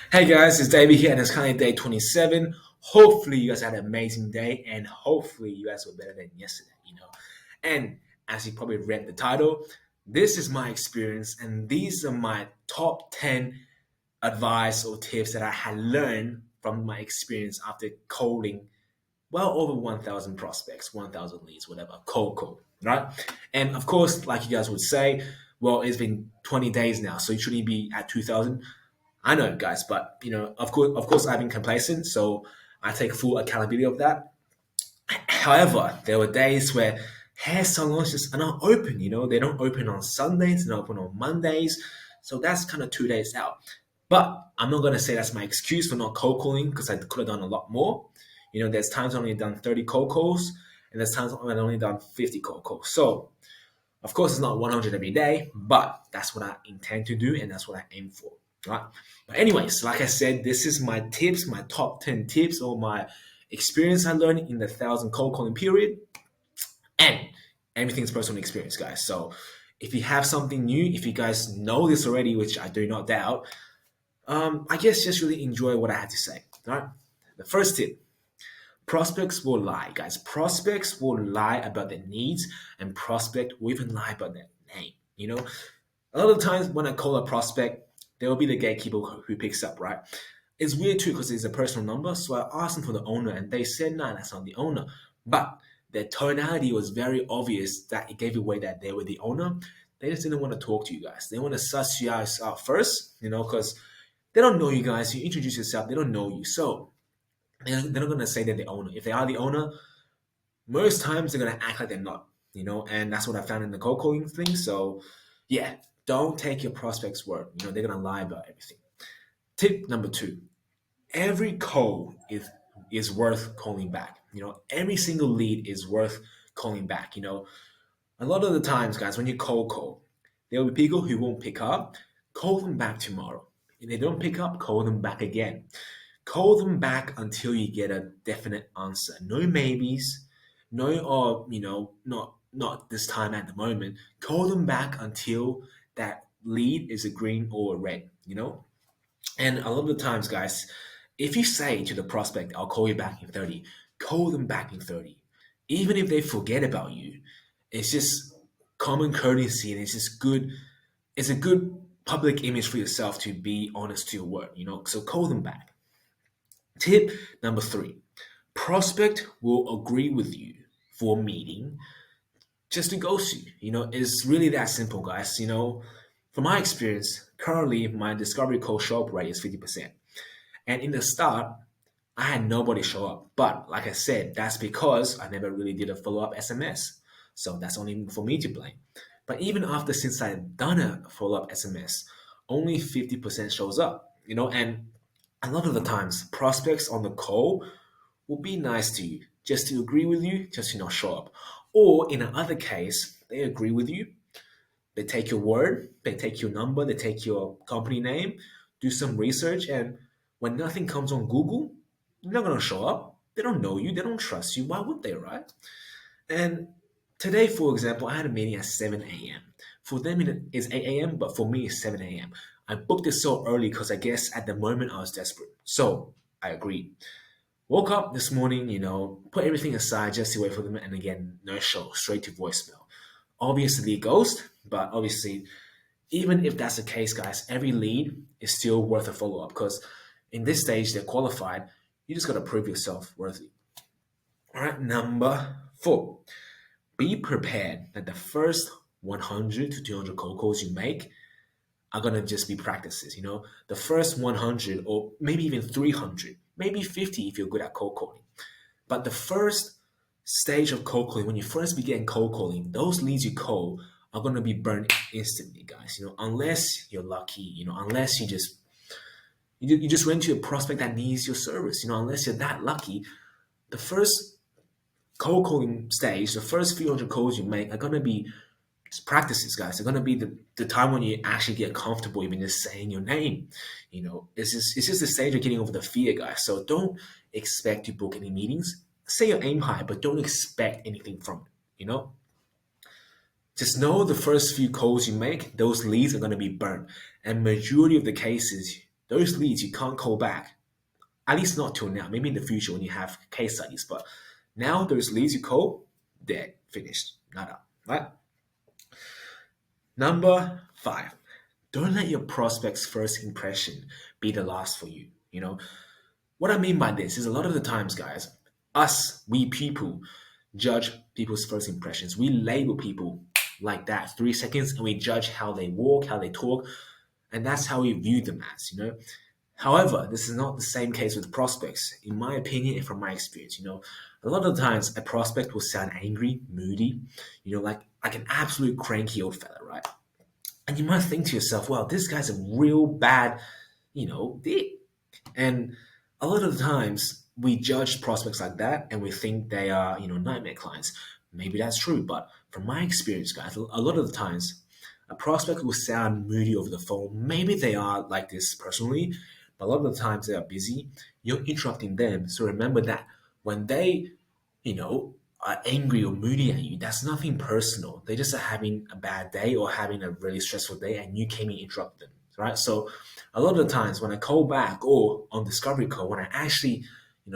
Hey guys, it's David here, and it's currently day 27. Hopefully, you guys had an amazing day, and hopefully, you guys were better than yesterday. And as you probably read the title, this is my experience, and these are my top 10 advice or tips that I had learned from my experience after colding well over 1,000 prospects, 1,000 leads, whatever, cold, right? And of course, like you guys would say, well, it's been 20 days now, so you shouldn't be at 2,000. I know, guys, but of course, I've been complacent, so I take full accountability of that. However, there were days where hair salons just are not open. They don't open on Sundays, they don't open on Mondays, so that's kind of 2 days out. But I'm not gonna say that's my excuse for not cold calling because I could have done a lot more. There's times I've only done 30 cold calls, and there's times I've only done 50 cold calls. So of course, it's not 100 every day, but that's what I intend to do and that's what I aim for. Right. But, anyways, like I said, this is my tips, my top 10 tips or my experience I learned in the 1,000 cold calling period. And everything's personal experience, guys. So if you have something new, if you guys know this already, which I do not doubt, I guess just really enjoy what I had to say. All right. The first tip: prospects will lie, guys. Prospects will lie about their needs, and prospect will even lie about their name. A lot of times when I call a prospect, there will be the gatekeeper who picks up, right? It's weird too because it's a personal number, so I asked them for the owner, and they said, "No, that's not the owner." But their tonality was very obvious that it gave away that they were the owner. They just didn't want to talk to you guys. They want to suss you guys out first, because they don't know you guys. You introduce yourself, they don't know you, so they're not gonna say they're the owner. If they are the owner, most times they're gonna act like they're not. And that's what I found in the cold calling thing. So, yeah, don't take your prospect's word. They're gonna lie about everything. Tip number two: every call is worth calling back. Every single lead is worth calling back. A lot of the times, guys, when you cold call, there will be people who won't pick up. Call them back tomorrow. If they don't pick up, call them back again. Call them back until you get a definite answer. No maybes, no not this time at the moment. Call them back until that lead is a green or a red. And a lot of the times, guys, if you say to the prospect, "I'll call you back in 30," call them back in 30. Even if they forget about you, it's just common courtesy and it's a good public image for yourself to be honest to your word. So call them back. Tip number three: prospect will agree with you for a meeting just to ghost you. It's really that simple, guys. From my experience, currently my discovery call show up rate is 50%. And in the start, I had nobody show up. But like I said, that's because I never really did a follow-up SMS. So that's only for me to blame. But even after since I've done a follow-up SMS, only 50% shows up. And a lot of the times prospects on the call will be nice to you, just to agree with you, just to not show up. Or in another case, they agree with you, they take your word, they take your number, they take your company name, do some research, and when nothing comes on Google, they're not gonna show up. They don't know you, they don't trust you. Why would they, right? And today, for example, I had a meeting at 7 a.m. For them, it's 8 a.m., but for me, it's 7 a.m. I booked it so early because I guess at the moment I was desperate. So I agreed. Woke up this morning, put everything aside just to wait for them, and again, no show, straight to voicemail. Obviously, a ghost, but obviously, even if that's the case, guys, every lead is still worth a follow up because in this stage, they're qualified. You just got to prove yourself worthy. All right, number four: be prepared that the first 100 to 200 cold calls you make are gonna just be practices. The first 100 or maybe even 300, maybe 50 if you're good at cold calling. But the first stage of cold calling, when you first begin cold calling, those leads you call are gonna be burned instantly, guys. Unless you're lucky. Unless you just went to a prospect that needs your service. Unless you're that lucky, the first cold calling stage, the first few hundred calls you make are gonna be just practices, guys. They're gonna be the time when you actually get comfortable even just saying your name. It's just the stage of getting over the fear, guys. So don't expect to book any meetings. Say your aim high, but don't expect anything from it. Just know the first few calls you make, those leads are gonna be burned. And majority of the cases, those leads you can't call back. At least not till now. Maybe in the future when you have case studies. But now those leads you call, dead, finished, nada. Right? Number 5. Don't let your prospect's first impression be the last for you. What I mean by this is a lot of the times, guys, we people, judge people's first impressions. We label people like that 3 seconds and we judge how they walk, how they talk, and that's how we view them as. However, this is not the same case with prospects. In my opinion and from my experience, a lot of the times a prospect will sound angry, moody, like an absolute cranky old fella, right? And you might think to yourself, well, this guy's a real bad, dick. And a lot of the times we judge prospects like that and we think they are, nightmare clients. Maybe that's true, but from my experience, guys, a lot of the times a prospect will sound moody over the phone. Maybe they are like this personally, but a lot of the times they are busy. You're interrupting them. So remember that when they, are angry or moody at you, that's nothing personal. They just are having a bad day or having a really stressful day and you came and interrupt them, right? So a lot of the times when I call back or on discovery call, when I actually,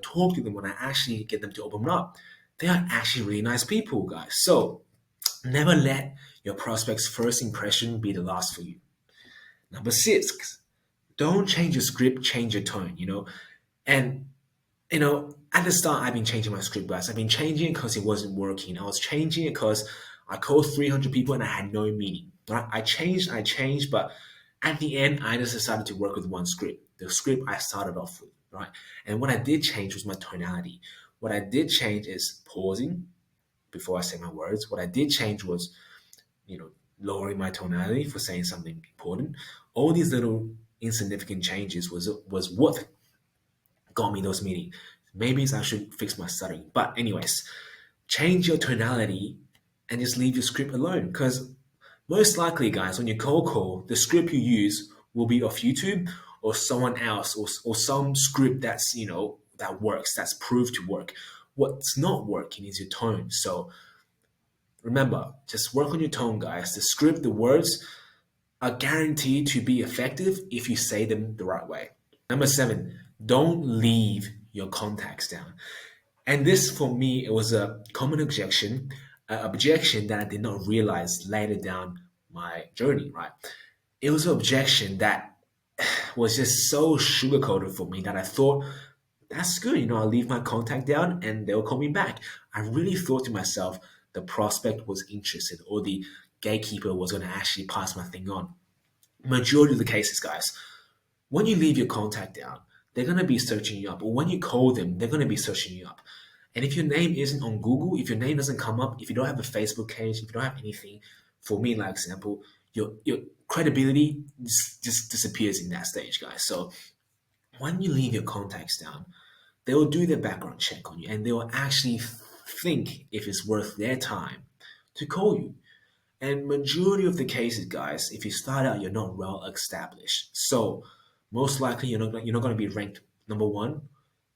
talk to them, when I actually get them to open up, they are actually really nice people, guys. So never let your prospect's first impression be the last for you. Number 6, don't change your script, change your tone. And at the start, I've been changing my script, guys. I've been changing it because it wasn't working. I was changing it because I called 300 people and I had no meaning. Right? I changed, but at the end, I just decided to work with one script, the script I started off with, right? And what I did change was my tonality. What I did change is pausing before I say my words. What I did change was, lowering my tonality for saying something important. All these little insignificant changes was what got me those meetings. Maybe I should fix my stuttering. But anyways, change your tonality and just leave your script alone. Because most likely, guys, when you cold call, the script you use will be off YouTube or someone else or some script that's, that works, that's proved to work. What's not working is your tone. So remember, just work on your tone, guys. The script, the words are guaranteed to be effective if you say them the right way. Number 7, don't leave your contacts down. And this, for me, it was a common objection that I did not realize later down my journey, right? It was an objection that was just so sugar-coated for me that I thought, that's good, I'll leave my contact down and they'll call me back. I really thought to myself, the prospect was interested or the gatekeeper was going to actually pass my thing on. Majority of the cases, guys, when you leave your contact down, they're going to be searching you up. Or when you call them, they're going to be searching you up. And if your name isn't on Google, if your name doesn't come up, if you don't have a Facebook page, if you don't have anything, for me, like example, your credibility just disappears in that stage, guys. So when you leave your contacts down, they will do their background check on you and they will actually think if it's worth their time to call you. And majority of the cases, guys, if you start out, you're not well established. So most likely you're not going to be ranked number one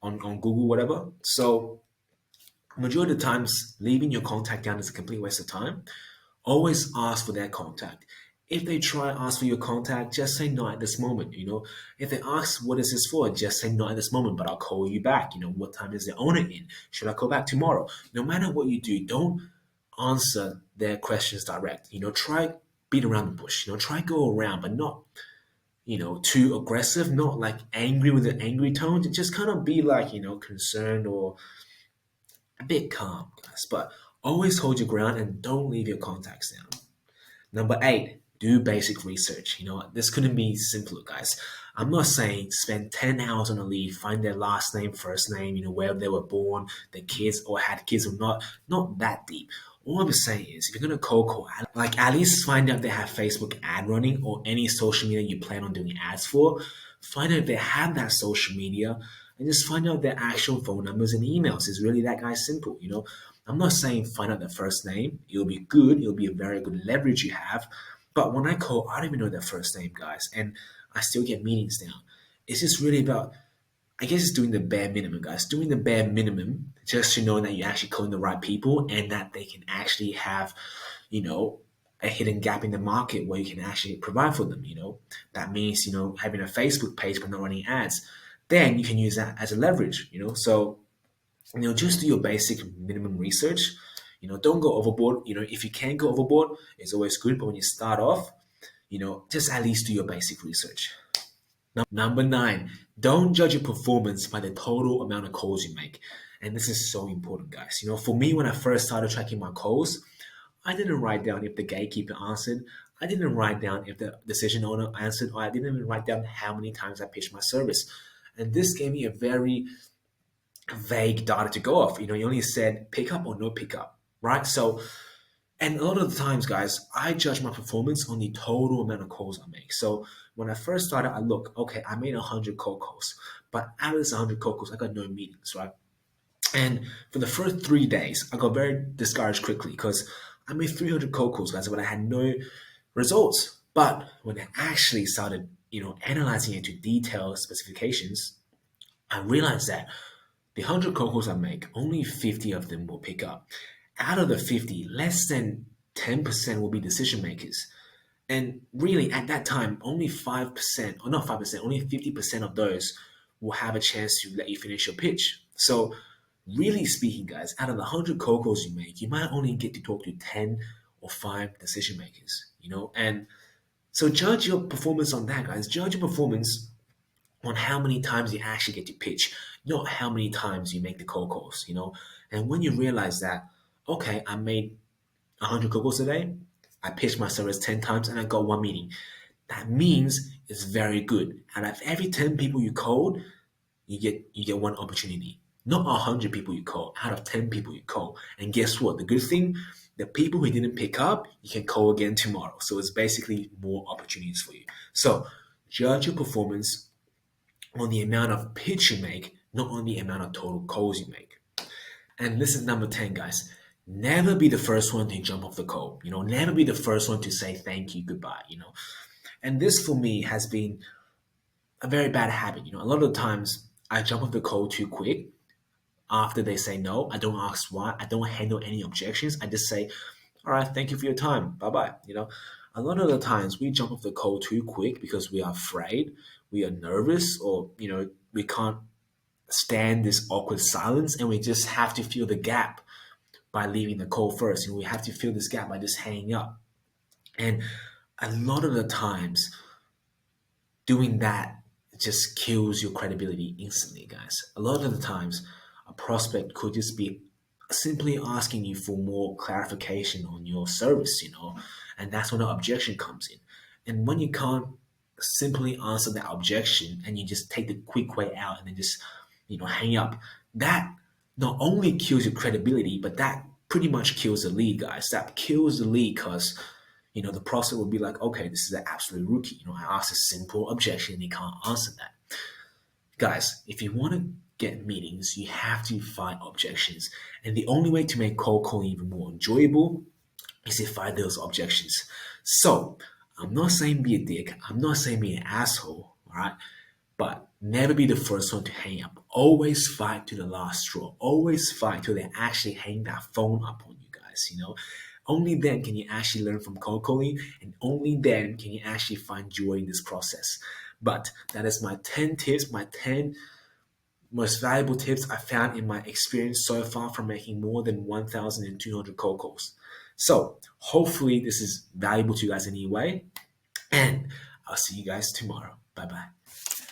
on Google, whatever. So majority of the times, leaving your contact down is a complete waste of time. Always ask for their contact. If they try ask for your contact, just say no at this moment. If they ask what is this for, just say no at this moment, but I'll call you back. What time is the owner in? Should I call back tomorrow? No matter what you do, don't answer their questions direct. Try beat around the bush. Try go around, but not too aggressive, not like angry with an angry tone. Just kind of be like concerned or a bit calm, guys. But always hold your ground and don't leave your contacts down. Number 8, do basic research. This couldn't be simpler, guys. I'm not saying spend 10 hours on a lead, find their last name, first name, where they were born, their kids or had kids or not. Not that deep. All I'm saying is, if you're gonna cold call, like at least find out if they have Facebook ad running or any social media you plan on doing ads for. Find out if they have that social media, and just find out their actual phone numbers and emails. It's really that guy simple. I'm not saying find out their first name. It'll be good. It'll be a very good leverage you have. But when I call, I don't even know their first name, guys, and I still get meetings down. It's just really about, I guess, it's doing the bare minimum, guys. Doing the bare minimum just to know that you're actually calling the right people and that they can actually have, a hidden gap in the market where you can actually provide for them. That means having a Facebook page but not running ads. Then you can use that as a leverage. So just do your basic minimum research. Don't go overboard. If you can go overboard, it's always good. But when you start off, just at least do your basic research. Number nine, don't judge your performance by the total amount of calls you make. And this is so important, guys. For me, when I first started tracking my calls, I didn't write down if the gatekeeper answered. I didn't write down if the decision owner answered, or I didn't even write down how many times I pitched my service. And this gave me a very vague data to go off. You only said pick up or no pick up, right? So, and a lot of the times, guys, I judge my performance on the total amount of calls I make. So when I first started, I look, okay, I made 100 cold calls, but out of this 100 cold calls, I got no meetings, right? And for the first 3 days, I got very discouraged quickly because I made 300 cold calls, guys, but I had no results. But when I actually started, analyzing into detailed specifications, I realized that the 100 cold calls I make, only 50 of them will pick up. Out of the 50, less than 10% will be decision makers. And really, at that time, only 5%, or not 5%, only 50% of those will have a chance to let you finish your pitch. So, really speaking, guys, out of the 100 cold calls you make, you might only get to talk to 10 or 5 decision makers, And so, judge your performance on that, guys. Judge your performance on how many times you actually get to pitch, not how many times you make the cold calls. And when you realize that, okay, I made 100 cold calls a day, I pitched my service 10 times and I got one meeting. That means it's very good. And of every 10 people you called, you get one opportunity. Not 100 people you call, out of 10 people you call. And guess what? The good thing, the people who didn't pick up, you can call again tomorrow. So it's basically more opportunities for you. So judge your performance on the amount of pitch you make, not on the amount of total calls you make. And this is number 10, guys. Never be the first one to jump off the call. Never be the first one to say thank you, goodbye. And this for me has been a very bad habit. A lot of the times I jump off the call too quick. After they say no, I don't ask why. I don't handle any objections. I just say, all right, thank you for your time. Bye bye. A lot of the times we jump off the call too quick because we are afraid, we are nervous, or, we can't stand this awkward silence and we just have to fill the gap by leaving the call first. We have to fill this gap by just hanging up. And a lot of the times, doing that just kills your credibility instantly, guys. A lot of the times, a prospect could just be simply asking you for more clarification on your service, and that's when the objection comes in. And when you can't simply answer that objection and you just take the quick way out and then just, hang up, that not only kills your credibility, but that pretty much kills the lead, guys. That kills the lead because the prospect will be like, okay, this is an absolute rookie. I asked a simple objection and he can't answer that. Guys, if you want to get meetings, you have to fight objections. And the only way to make cold calling even more enjoyable is to fight those objections. So, I'm not saying be a dick. I'm not saying be an asshole, all right? But never be the first one to hang up. Always fight to the last straw. Always fight till they actually hang that phone up on you guys. Only then can you actually learn from cold calling, and only then can you actually find joy in this process. But that is my 10 tips, my 10 most valuable tips I found in my experience so far from making more than 1,200 cold calls. So hopefully this is valuable to you guys anyway. And I'll see you guys tomorrow. Bye bye.